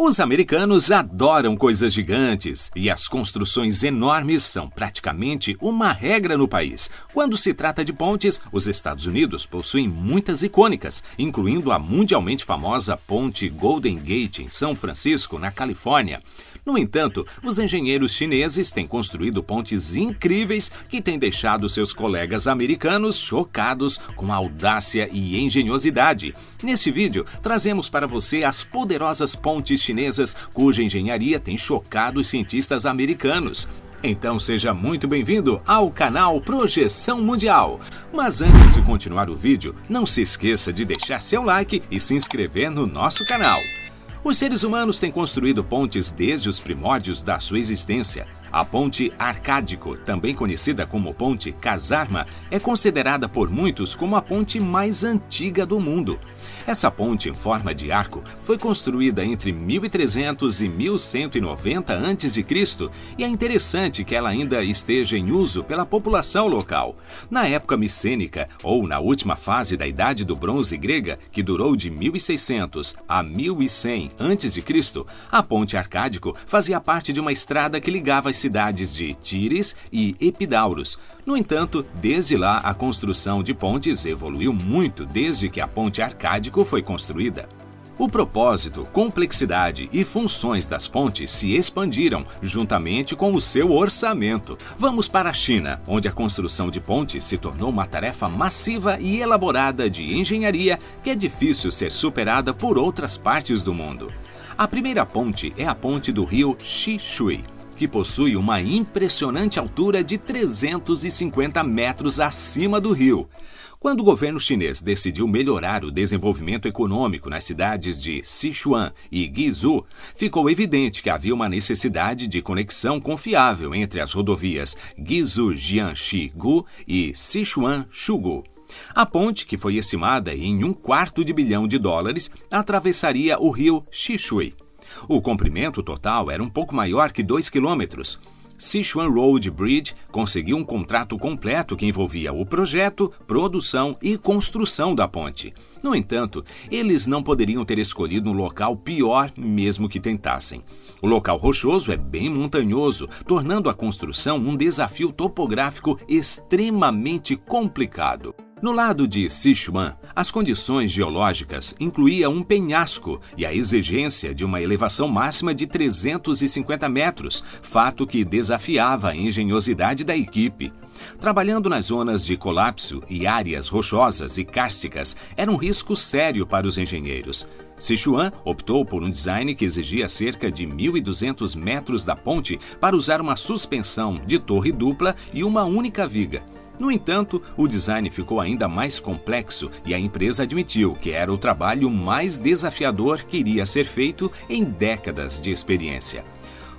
Os americanos adoram coisas gigantes e as construções enormes são praticamente uma regra no país. Quando se trata de pontes, os Estados Unidos possuem muitas icônicas, incluindo a mundialmente famosa Ponte Golden Gate em São Francisco, na Califórnia. No entanto, os engenheiros chineses têm construído pontes incríveis que têm deixado seus colegas americanos chocados com a audácia e engenhosidade. Neste vídeo, trazemos para você as poderosas pontes chinesas cuja engenharia tem chocado os cientistas americanos. Então seja muito bem-vindo ao canal Projeção Mundial. Mas antes de continuar o vídeo, não se esqueça de deixar seu like e se inscrever no nosso canal. Os seres humanos têm construído pontes desde os primórdios da sua existência. A Ponte Arcádico, também conhecida como Ponte Kasarma, é considerada por muitos como a ponte mais antiga do mundo. Essa ponte em forma de arco foi construída entre 1300 e 1190 a.C. e é interessante que ela ainda esteja em uso pela população local. Na época micênica, ou na última fase da Idade do Bronze grega, que durou de 1600 a 1100 a.C., a Ponte Arcádico fazia parte de uma estrada que ligava as cidades de Tíris e Epidauros. No entanto, desde lá, a construção de pontes evoluiu muito desde que a Ponte Arcádico foi construída. O propósito, complexidade e funções das pontes se expandiram juntamente com o seu orçamento. Vamos para a China, onde a construção de pontes se tornou uma tarefa massiva e elaborada de engenharia que é difícil ser superada por outras partes do mundo. A primeira ponte é a ponte do rio Xishui, que possui uma impressionante altura de 350 metros acima do rio. Quando o governo chinês decidiu melhorar o desenvolvimento econômico nas cidades de Sichuan e Guizhou, ficou evidente que havia uma necessidade de conexão confiável entre as rodovias Guizhou-Jiangxi-gu e Sichuan-Shugu. A ponte, que foi estimada em $250 milhão, atravessaria o rio Xishui. O comprimento total era um pouco maior que 2 quilômetros. Sichuan Road Bridge conseguiu um contrato completo que envolvia o projeto, produção e construção da ponte. No entanto, eles não poderiam ter escolhido um local pior mesmo que tentassem. O local rochoso é bem montanhoso, tornando a construção um desafio topográfico extremamente complicado. No lado de Sichuan, as condições geológicas incluíam um penhasco e a exigência de uma elevação máxima de 350 metros, fato que desafiava a engenhosidade da equipe. Trabalhando nas zonas de colapso e áreas rochosas e kársticas era um risco sério para os engenheiros. Sichuan optou por um design que exigia cerca de 1.200 metros da ponte para usar uma suspensão de torre dupla e uma única viga. No entanto, o design ficou ainda mais complexo e a empresa admitiu que era o trabalho mais desafiador que iria ser feito em décadas de experiência.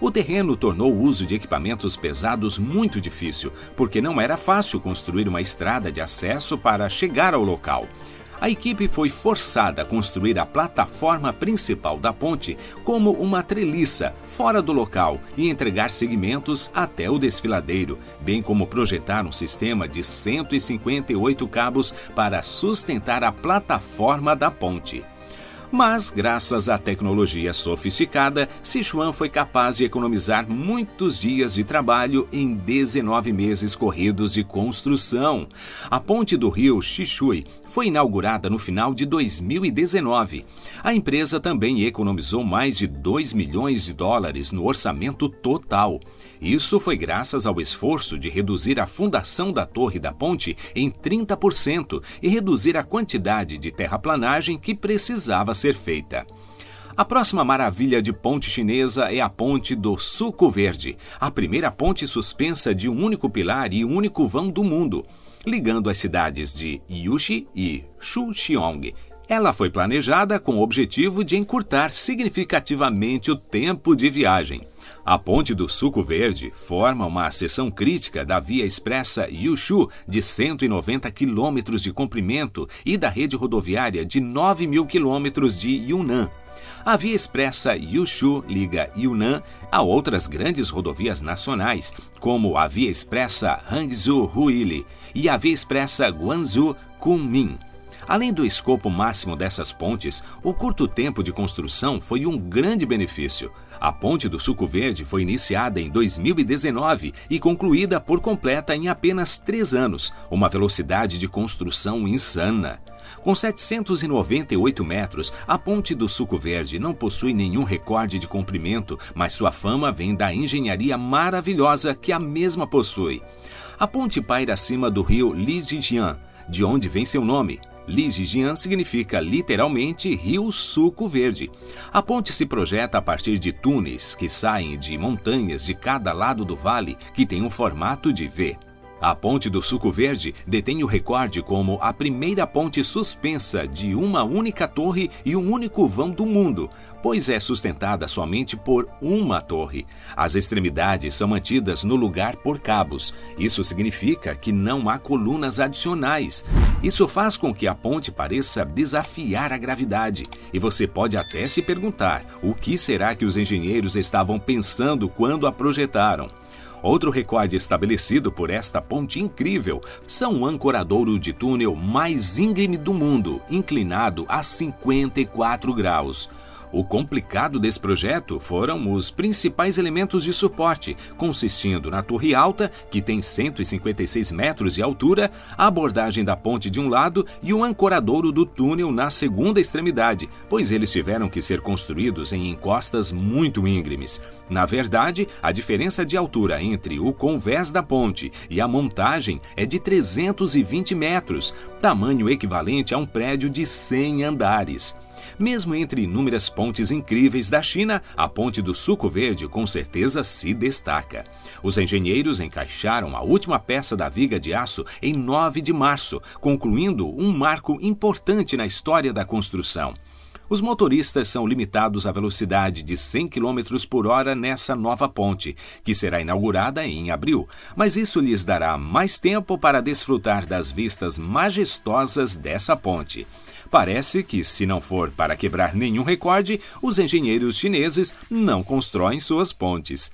O terreno tornou o uso de equipamentos pesados muito difícil, porque não era fácil construir uma estrada de acesso para chegar ao local. A equipe foi forçada a construir a plataforma principal da ponte como uma treliça fora do local e entregar segmentos até o desfiladeiro, bem como projetar um sistema de 158 cabos para sustentar a plataforma da ponte. Mas, graças à tecnologia sofisticada, Sichuan foi capaz de economizar muitos dias de trabalho em 19 meses corridos de construção. A ponte do rio Xishui foi inaugurada no final de 2019. A empresa também economizou mais de $2 milhões no orçamento total. Isso foi graças ao esforço de reduzir a fundação da torre da ponte em 30% e reduzir a quantidade de terraplanagem que precisava ser feita. A próxima maravilha de ponte chinesa é a Ponte do Suco Verde, a primeira ponte suspensa de um único pilar e único vão do mundo, ligando as cidades de Yuxi e Shuqiong. Ela foi planejada com o objetivo de encurtar significativamente o tempo de viagem. A Ponte do Suco Verde forma uma seção crítica da via expressa Yushu de 190 quilômetros de comprimento e da rede rodoviária de 9.000 quilômetros de Yunnan. A via expressa Yushu liga Yunnan a outras grandes rodovias nacionais, como a via expressa Hangzhou-Ruili e a via expressa Guangzhou-Kunming. Além do escopo máximo dessas pontes, o curto tempo de construção foi um grande benefício. A Ponte do Suco Verde foi iniciada em 2019 e concluída por completa em apenas 3 anos, uma velocidade de construção insana. Com 798 metros, a Ponte do Suco Verde não possui nenhum recorde de comprimento, mas sua fama vem da engenharia maravilhosa que a mesma possui. A ponte paira acima do rio Lijijiang, de onde vem seu nome. Lijijiang significa literalmente Rio Suco Verde. A ponte se projeta a partir de túneis que saem de montanhas de cada lado do vale, que tem um formato de V. A Ponte do Suco Verde detém o recorde como a primeira ponte suspensa de uma única torre e um único vão do mundo, pois é sustentada somente por uma torre. As extremidades são mantidas no lugar por cabos. Isso significa que não há colunas adicionais. Isso faz com que a ponte pareça desafiar a gravidade. E você pode até se perguntar: o que será que os engenheiros estavam pensando quando a projetaram? Outro recorde estabelecido por esta ponte incrível são o ancoradouro de túnel mais íngreme do mundo, inclinado a 54 graus. O complicado desse projeto foram os principais elementos de suporte, consistindo na torre alta, que tem 156 metros de altura, a abordagem da ponte de um lado e o ancoradouro do túnel na segunda extremidade, pois eles tiveram que ser construídos em encostas muito íngremes. Na verdade, a diferença de altura entre o convés da ponte e a montagem é de 320 metros, tamanho equivalente a um prédio de 100 andares. Mesmo entre inúmeras pontes incríveis da China, a Ponte do Suco Verde com certeza se destaca. Os engenheiros encaixaram a última peça da viga de aço em 9 de março, concluindo um marco importante na história da construção. Os motoristas são limitados à velocidade de 100 km por hora nessa nova ponte, que será inaugurada em abril, mas isso lhes dará mais tempo para desfrutar das vistas majestosas dessa ponte. Parece que, se não for para quebrar nenhum recorde, os engenheiros chineses não constroem suas pontes.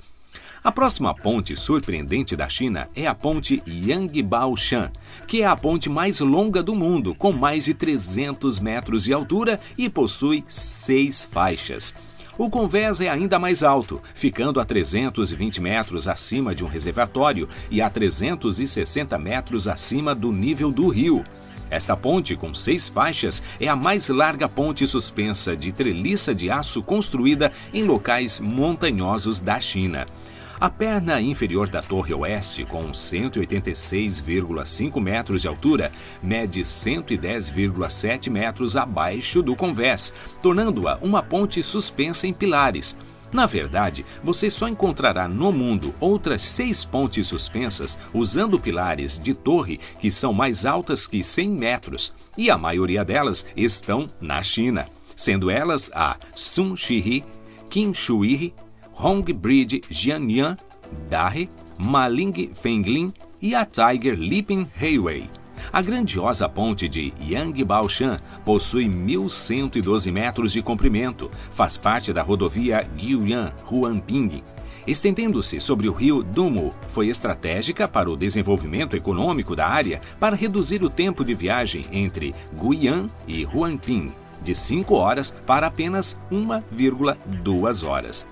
A próxima ponte surpreendente da China é a ponte Yangbaoshan, que é a ponte mais longa do mundo, com mais de 300 metros de altura e possui 6 faixas. O convés é ainda mais alto, ficando a 320 metros acima de um reservatório e a 360 metros acima do nível do rio. Esta ponte, com 6 faixas, é a mais larga ponte suspensa de treliça de aço construída em locais montanhosos da China. A perna inferior da Torre Oeste, com 186,5 metros de altura, mede 110,7 metros abaixo do convés, tornando-a uma ponte suspensa em pilares. Na verdade, você só encontrará no mundo outras 6 pontes suspensas usando pilares de torre que são mais altas que 100 metros, e a maioria delas estão na China, sendo elas a Sunshihi, Qinshuyi, Hong Bridge Jianyang, Dahe, Maling Fenglin e a Tiger Leaping Highway. A grandiosa ponte de Yangbaoshan possui 1.112 metros de comprimento, faz parte da rodovia Guiyang-Huanping. Estendendo-se sobre o rio Dumu, foi estratégica para o desenvolvimento econômico da área para reduzir o tempo de viagem entre Guiyang e Huanping, de 5 horas para apenas 1,2 horas.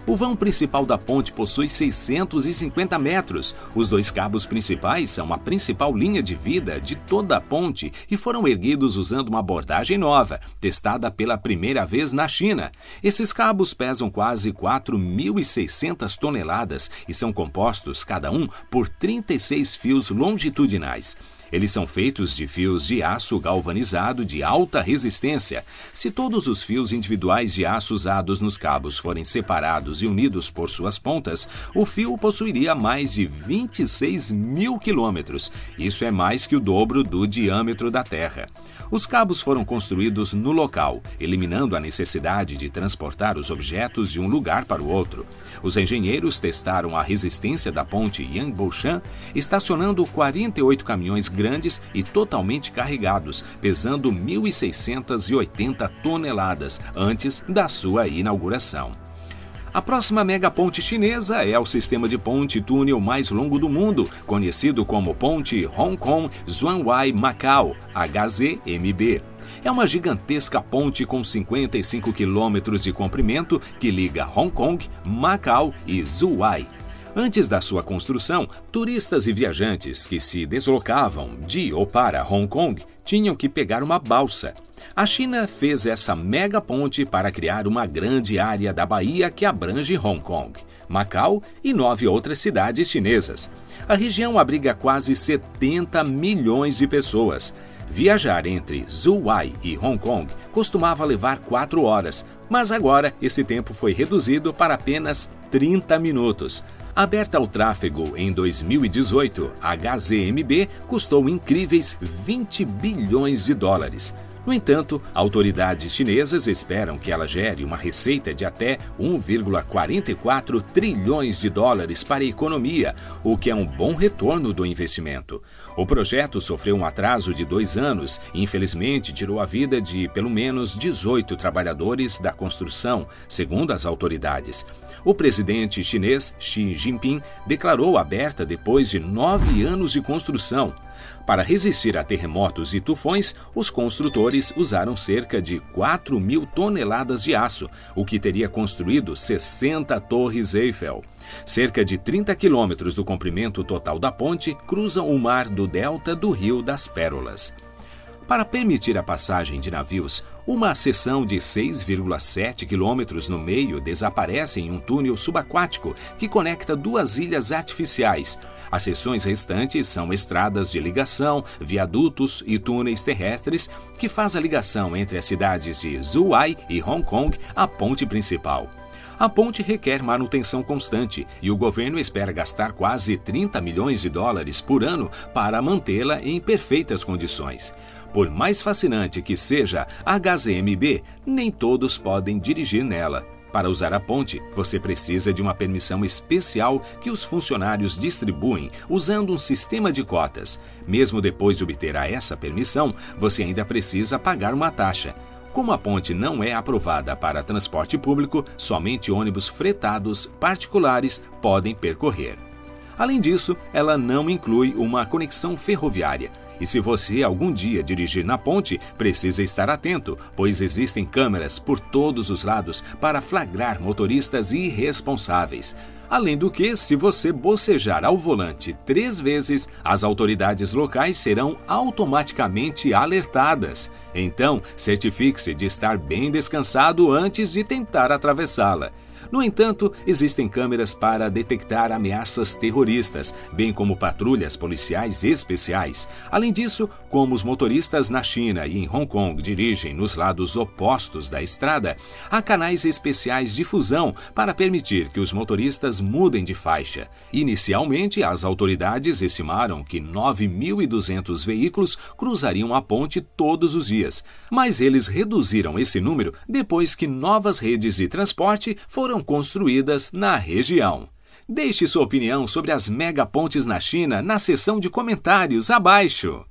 O vão principal da ponte possui 650 metros. Os 2 cabos principais são a principal linha de vida de toda a ponte e foram erguidos usando uma abordagem nova, testada pela primeira vez na China. Esses cabos pesam quase 4.600 toneladas e são compostos, cada um, por 36 fios longitudinais. Eles são feitos de fios de aço galvanizado de alta resistência. Se todos os fios individuais de aço usados nos cabos forem separados e unidos por suas pontas, o fio possuiria mais de 26 mil quilômetros. Isso é mais que o dobro do diâmetro da Terra. Os cabos foram construídos no local, eliminando a necessidade de transportar os objetos de um lugar para o outro. Os engenheiros testaram a resistência da ponte Yangbaoshan, estacionando 48 caminhões grandes e totalmente carregados, pesando 1.680 toneladas, antes da sua inauguração. A próxima megaponte chinesa é o sistema de ponte-túnel mais longo do mundo, conhecido como Ponte Hong Kong-Zhuangwei-Macau, HZMB. É uma gigantesca ponte com 55 quilômetros de comprimento que liga Hong Kong, Macau e Zhuhai. Antes da sua construção, turistas e viajantes que se deslocavam de ou para Hong Kong tinham que pegar uma balsa. A China fez essa mega ponte para criar uma grande área da Bahia que abrange Hong Kong, Macau e 9 outras cidades chinesas. A região abriga quase 70 milhões de pessoas. Viajar entre Zhuhai e Hong Kong costumava levar 4 horas, mas agora esse tempo foi reduzido para apenas 30 minutos. Aberta ao tráfego em 2018, a HZMB custou incríveis 20 bilhões de dólares. No entanto, autoridades chinesas esperam que ela gere uma receita de até 1,44 trilhões de dólares para a economia, o que é um bom retorno do investimento. O projeto sofreu um atraso de 2 anos e, infelizmente, tirou a vida de pelo menos 18 trabalhadores da construção, segundo as autoridades. O presidente chinês Xi Jinping declarou aberta depois de 9 anos de construção. Para resistir a terremotos e tufões, os construtores usaram cerca de 4.000 toneladas de aço, o que teria construído 60 torres Eiffel. Cerca de 30 quilômetros do comprimento total da ponte cruzam o mar do delta do Rio das Pérolas. Para permitir a passagem de navios, uma seção de 6,7 quilômetros no meio desaparece em um túnel subaquático que conecta 2 ilhas artificiais. As seções restantes são estradas de ligação, viadutos e túneis terrestres que faz a ligação entre as cidades de Zhuhai e Hong Kong à ponte principal. A ponte requer manutenção constante e o governo espera gastar quase 30 milhões de dólares por ano para mantê-la em perfeitas condições. Por mais fascinante que seja a HZMB, nem todos podem dirigir nela. Para usar a ponte, você precisa de uma permissão especial que os funcionários distribuem usando um sistema de cotas. Mesmo depois de obter essa permissão, você ainda precisa pagar uma taxa. Como a ponte não é aprovada para transporte público, somente ônibus fretados particulares podem percorrer. Além disso, ela não inclui uma conexão ferroviária. E se você algum dia dirigir na ponte, precisa estar atento, pois existem câmeras por todos os lados para flagrar motoristas irresponsáveis. Além do que, se você bocejar ao volante 3 vezes, as autoridades locais serão automaticamente alertadas. Então, certifique-se de estar bem descansado antes de tentar atravessá-la. No entanto, existem câmeras para detectar ameaças terroristas, bem como patrulhas policiais especiais. Além disso, como os motoristas na China e em Hong Kong dirigem nos lados opostos da estrada, há canais especiais de fusão para permitir que os motoristas mudem de faixa. Inicialmente, as autoridades estimaram que 9.200 veículos cruzariam a ponte todos os dias, mas eles reduziram esse número depois que novas redes de transporte foram construídas na região. Deixe sua opinião sobre as megapontes na China na seção de comentários abaixo.